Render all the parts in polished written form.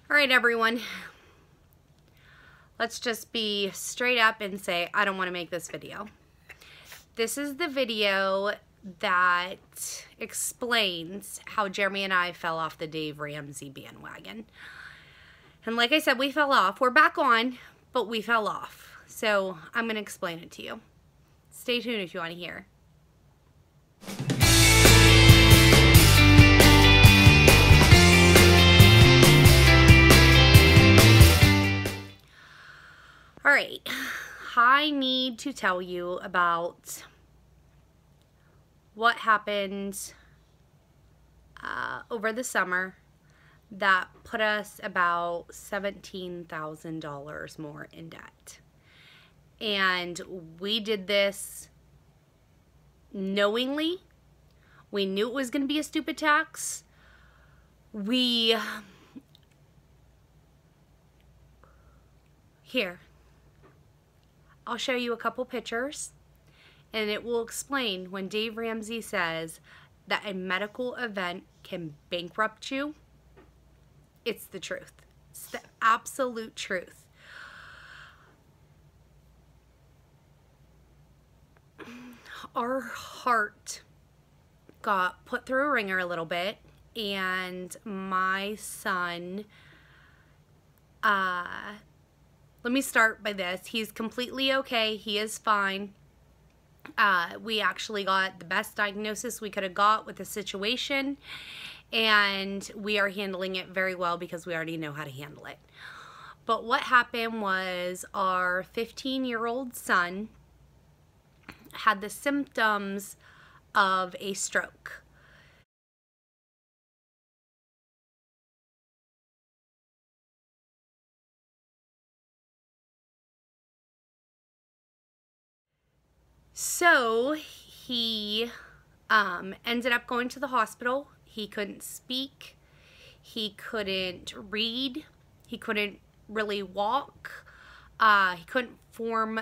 All right, everyone. Let's just be straight up and say, I don't want to make this video. This is the video that explains how Jeremy and I fell off the Dave Ramsey bandwagon. And like I said, we fell off. We're back on, but we fell off. So I'm going to explain it to you. Stay tuned if you want to hear. All right, I need to tell you about what happened over the summer that put us about $17,000 more in debt. And we did this knowingly. We knew it was going to be a stupid tax. Here. I'll show you a couple pictures, and it will explain when Dave Ramsey says that a medical event can bankrupt you. It's the truth. It's the absolute truth. Our heart got put through a ringer a little bit, and my son, let me start by this. He's completely okay. He is fine. We actually got the best diagnosis we could have got with the situation, and we are handling it very well because we already know how to handle it. But what happened was our 15-year-old son had the symptoms of a stroke. So he ended up going to the hospital. He couldn't speak. He couldn't read. He couldn't really walk. He couldn't form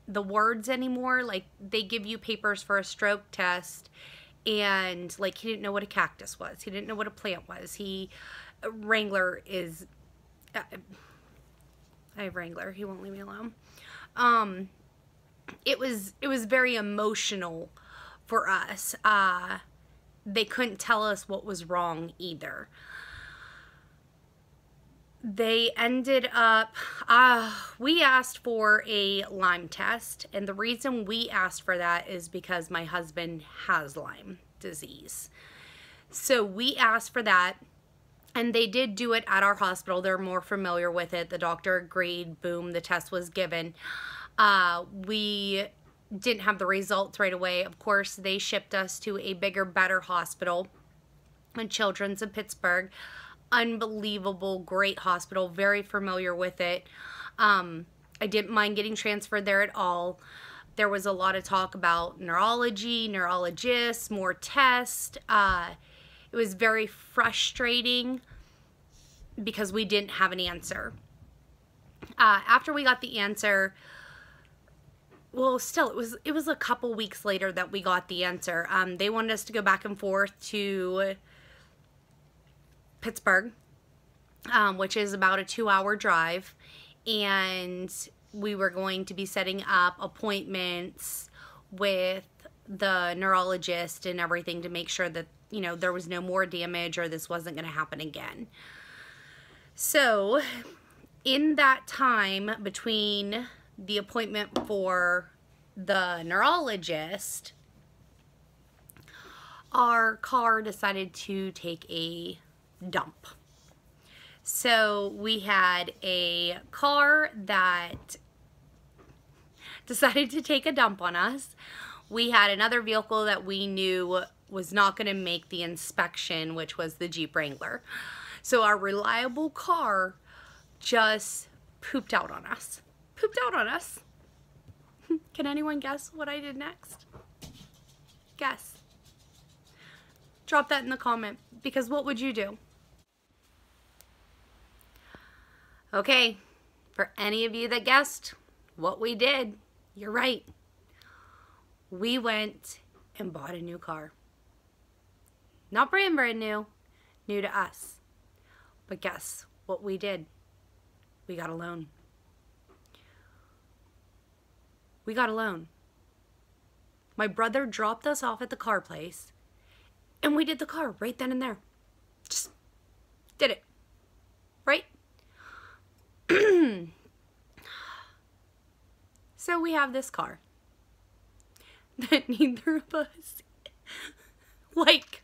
the words anymore. Like, they give you papers for a stroke test, and like, he didn't know what a cactus was. He didn't know what a plant was. Wrangler is, I have Wrangler. He won't leave me alone. It was very emotional for us. They couldn't tell us what was wrong either. They ended up, we asked for a Lyme test, and the reason we asked for that is because my husband has Lyme disease. So we asked for that, and they did do it at our hospital. They're more familiar with it. The doctor agreed. Boom, the test was given. We didn't have the results right away. Of course, they shipped us to a bigger, better hospital, Children's in Pittsburgh. Unbelievable, great hospital, very familiar with it. I didn't mind getting transferred there at all. There was a lot of talk about neurology, neurologists, more tests. It was very frustrating because we didn't have an answer. After we got the answer, well, still, it was a couple weeks later that we got the answer. They wanted us to go back and forth to Pittsburgh, which is about a 2-hour drive, and we were going to be setting up appointments with the neurologist and everything to make sure that, you know, there was no more damage or this wasn't going to happen again. So in that time between the appointment for the neurologist, our car decided to take a dump. So we had a car that decided to take a dump on us. We had another vehicle that we knew was not going to make the inspection, which was the Jeep Wrangler. So our reliable car just pooped out on us. Pooped out on us. Can anyone guess what I did next? Guess. Drop that in the comment, because what would you do? Okay, for any of you that guessed what we did, you're right. We went and bought a new car. Not brand new, new to us. But guess what we did. We got a loan. We got a loan. My brother dropped us off at the car place, and we did the car right then and there. Just did it. Right? So we have this car that neither of us like.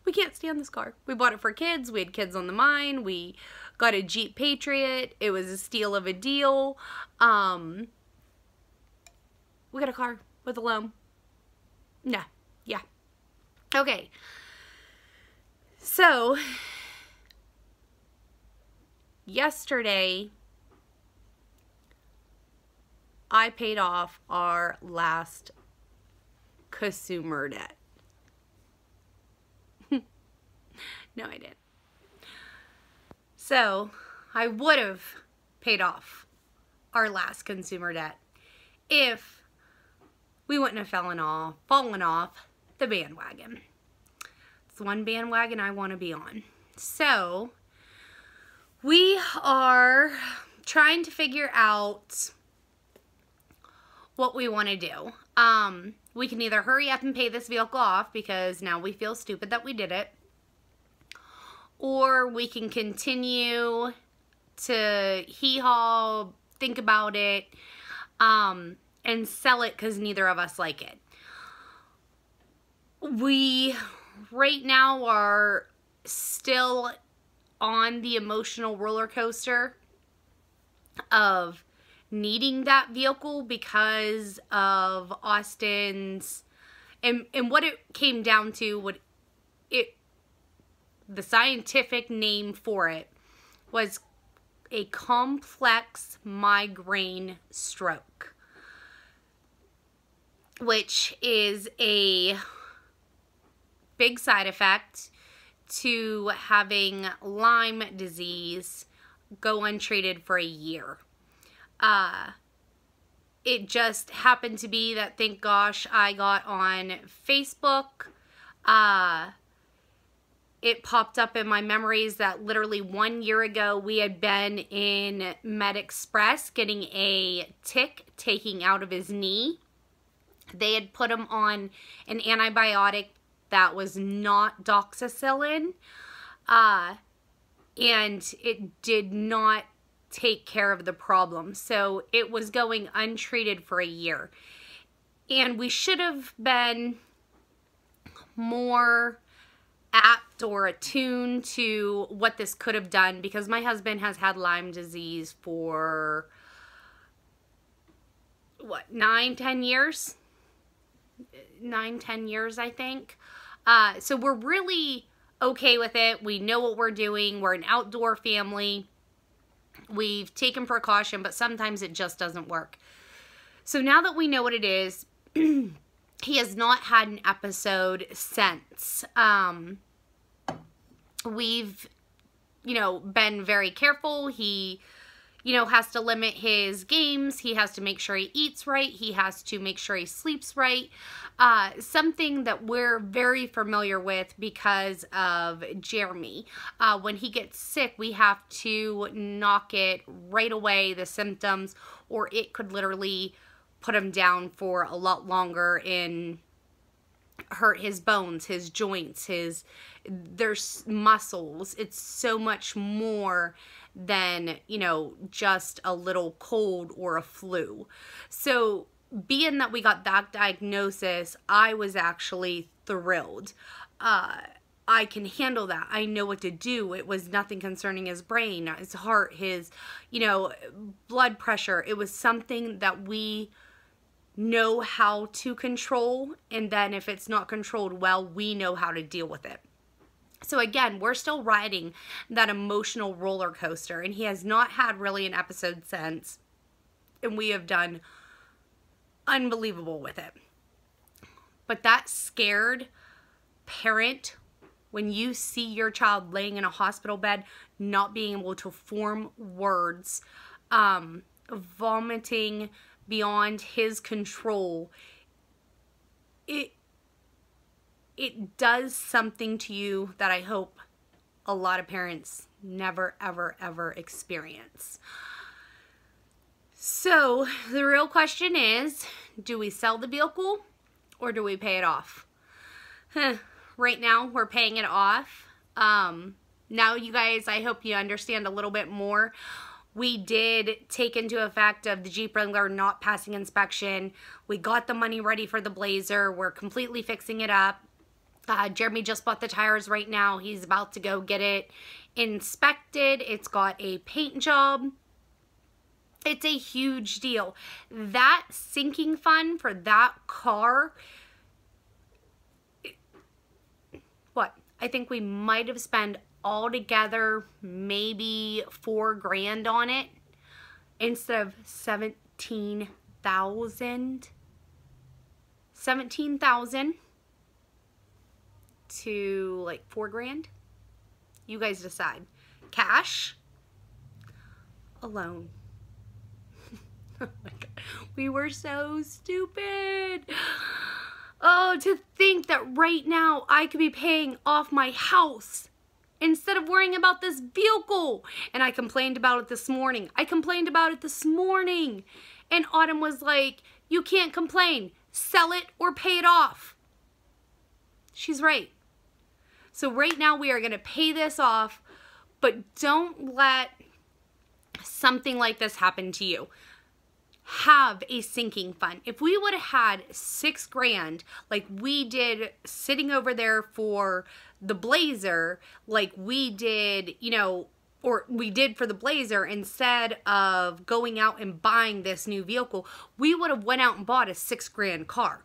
We can't stand this car. We bought it for kids. We had kids on the mind. We got a Jeep Patriot. It was a steal of a deal. We got a car with a loan. Nah. Yeah. Okay. So, yesterday, I paid off our last consumer debt. No, I didn't. So, I would have paid off our last consumer debt if we wouldn't have fallen off the bandwagon. It's the one bandwagon I want to be on. So, we are trying to figure out what we want to do. We can either hurry up and pay this vehicle off because now we feel stupid that we did it, or we can continue to hee-haw, think about it, and sell it because neither of us like it. We right now are still on the emotional roller coaster of needing that vehicle because of Austin's, and what it came down to, the scientific name for it was a complex migraine stroke, which is a big side effect to having Lyme disease go untreated for a year. It just happened to be that, thank gosh, I got on Facebook. It popped up in my memories that literally 1 year ago we had been in Med Express getting a tick taken out of his knee. They had put him on an antibiotic that was not doxycycline, and it did not take care of the problem. So it was going untreated for a year. And we should have been more apt or attuned to what this could have done, because my husband has had Lyme disease for what, 9-10 years? 9-10 years, I think. So we're really okay with it. We know what we're doing. We're an outdoor family. We've taken precaution, but sometimes it just doesn't work. So now that we know what it is, he has not had an episode since. We've, been very careful. He, has to limit his games. He has to make sure he eats right. He has to make sure he sleeps right. Something that we're very familiar with because of Jeremy. When he gets sick, we have to knock it right away, the symptoms, or it could literally put him down for a lot longer and hurt his bones, his joints, there's muscles. It's so much more than, just a can cold or a flu. So being that we got that diagnosis, I was actually thrilled. I can handle that. I know what to do. It was nothing concerning his brain, his heart, his, blood pressure. It was something that we know how to control, and then if it's not controlled well, we know how to deal with it. So again, we're still riding that emotional roller coaster, and he has not had really an episode since, and we have done unbelievable with it. But that scared parent, when you see your child laying in a hospital bed, not being able to form words, vomiting beyond his control, it does something to you that I hope a lot of parents never, ever, ever experience. So the real question is, do we sell the vehicle or do we pay it off? Right now, we're paying it off. Now, you guys, I hope you understand a little bit more. We did take into effect of the Jeep Wrangler not passing inspection. We got the money ready for the Blazer. We're completely fixing it up. Jeremy just bought the tires right now. He's about to go get it inspected. It's got a paint job. It's a huge deal. That sinking fund for that car, what? I think we might have spent altogether maybe $4,000 on it instead of $17,000. $17,000 to like $4,000. You guys decide. Cash, a loan. Oh my God, we were so stupid. Oh, to think that right now I could be paying off my house instead of worrying about this vehicle. And I complained about it this morning. And Autumn was like, you can't complain. Sell it or pay it off. She's right. So right now we are going to pay this off, but don't let something like this happen to you. Have a sinking fund. If we would have had $6,000 like we did sitting over there for the Blazer, like we did, you know, or we did for the Blazer, instead of going out and buying this new vehicle, we would have went out and bought a $6,000 car.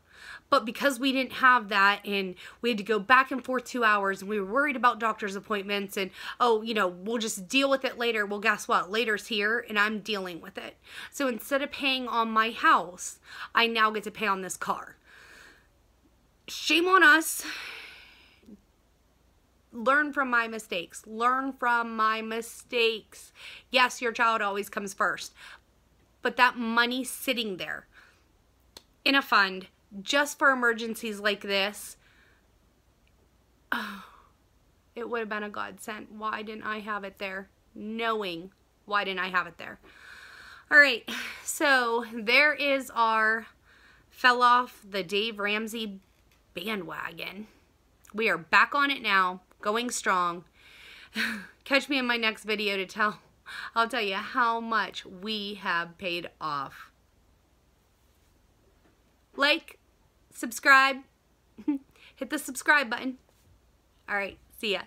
But because we didn't have that and we had to go back and forth 2 hours and we were worried about doctor's appointments and, oh, you know, we'll just deal with it later. Well, guess what? Later's here and I'm dealing with it. So instead of paying on my house, I now get to pay on this car. Shame on us. Learn from my mistakes. Learn from my mistakes. Yes, your child always comes first. But that money sitting there in a fund just for emergencies like this, oh, it would have been a godsend. Why didn't I have it there? Knowing, why didn't I have it there? All right, so there is our fell off the Dave Ramsey bandwagon. We are back on it now, going strong. Catch me in my next video to I'll tell you how much we have paid off. Like, subscribe, hit the subscribe button. All right, see ya.